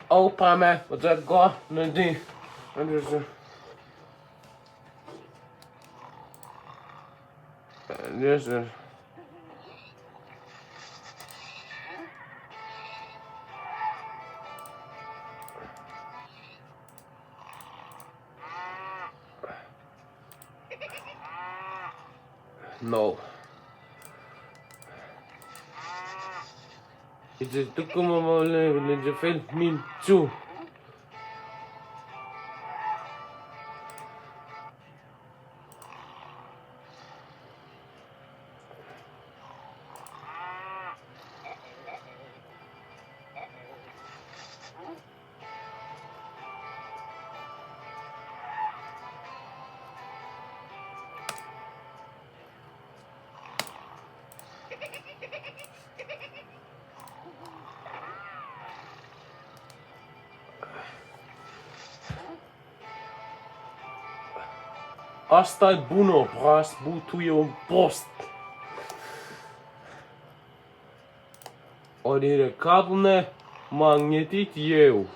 Opame, wat dat go, ne die. En dus. Dus. No. Het is toekomen wel leven, je vindt me toe. Asta buno bras bu tu je post. Odire kabelne magnetit eu.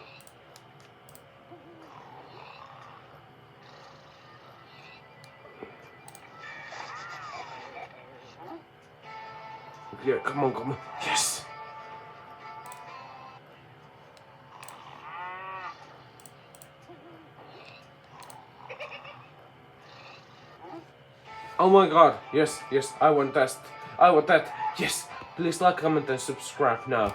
Yeah, come on. Yes. Oh my god, yes, I want that. Yes, please like, comment and subscribe now.